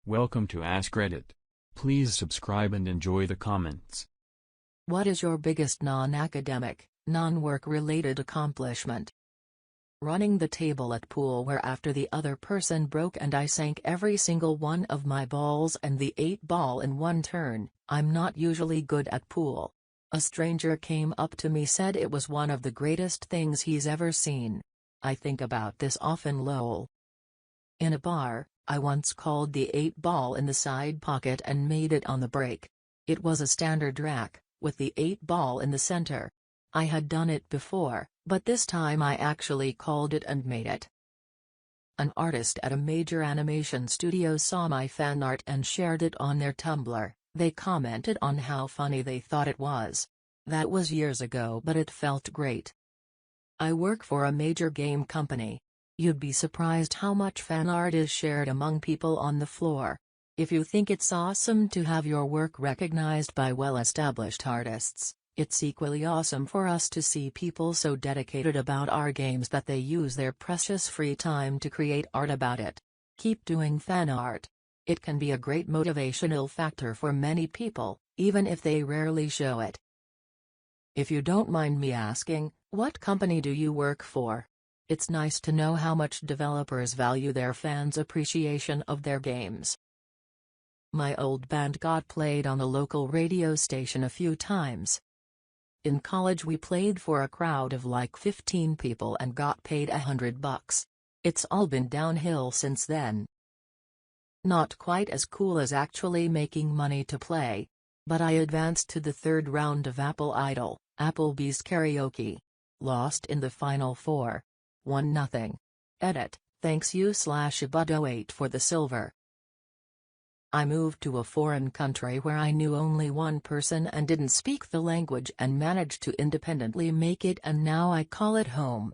Welcome to Ask Reddit. Please subscribe and enjoy the comments. What is your biggest non-academic, non-work related accomplishment? Running the table at pool where after the other person broke and I sank every single one of my balls and the 8-ball in one turn. I'm not usually good at pool. A stranger came up to me said it was one of the greatest things he's ever seen. I think about this often lol. In a bar, I once called the 8-ball in the side pocket and made it on the break. It was a standard rack, with the 8-ball in the center. I had done it before, but this time I actually called it and made it. An artist at a major animation studio saw my fan art and shared it on their Tumblr. They commented on how funny they thought it was. That was years ago, but it felt great. I work for a major game company. You'd be surprised how much fan art is shared among people on the floor. If you think it's awesome to have your work recognized by well-established artists, it's equally awesome for us to see people so dedicated about our games that they use their precious free time to create art about it. Keep doing fan art. It can be a great motivational factor for many people, even if they rarely show it. If you don't mind me asking, what company do you work for? It's nice to know how much developers value their fans' appreciation of their games. My old band got played on a local radio station a few times. In college we played for a crowd of like 15 people and got paid $100. It's all been downhill since then. Not quite as cool as actually making money to play. But I advanced to the third round of Apple Idol, Applebee's Karaoke. Lost in the final four. 1-0. Edit, thanks you/Abudo8 for the silver. I moved to a foreign country where I knew only one person and didn't speak the language and managed to independently make it, and now I call it home.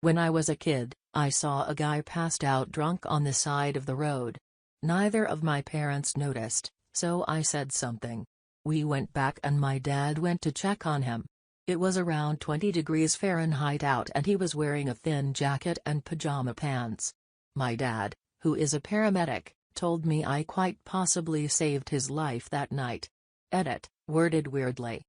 When I was a kid, I saw a guy passed out drunk on the side of the road. Neither of my parents noticed, so I said something. We went back and my dad went to check on him. It was around 20 degrees Fahrenheit out and he was wearing a thin jacket and pajama pants. My dad, who is a paramedic, told me I quite possibly saved his life that night. Edit, worded weirdly.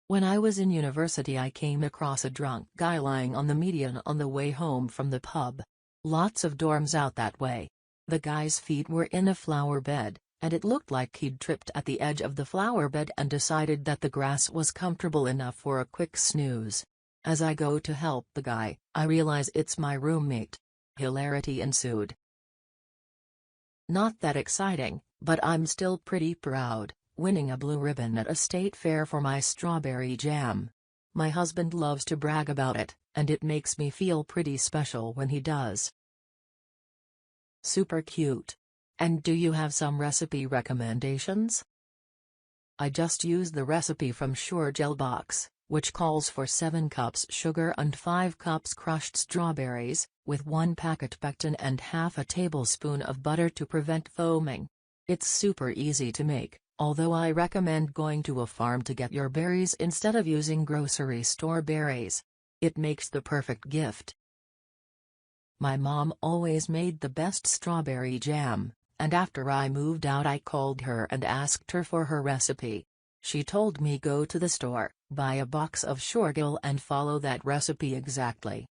When I was in university I came across a drunk guy lying on the median on the way home from the pub. Lots of dorms out that way. The guy's feet were in a flower bed, and it looked like he'd tripped at the edge of the flower bed and decided that the grass was comfortable enough for a quick snooze. As I go to help the guy, I realize it's my roommate. Hilarity ensued. Not that exciting, but I'm still pretty proud, winning a blue ribbon at a state fair for my strawberry jam. My husband loves to brag about it, and it makes me feel pretty special when he does. Super cute. And do you have some recipe recommendations? I just used the recipe from Sure-Jell-Box, which calls for 7 cups sugar and 5 cups crushed strawberries, with 1 packet pectin and half a tablespoon of butter to prevent foaming. It's super easy to make, although I recommend going to a farm to get your berries instead of using grocery store berries. It makes the perfect gift. My mom always made the best strawberry jam, and after I moved out I called her and asked her for her recipe. She told me go to the store, buy a box of Sure-Jell and follow that recipe exactly.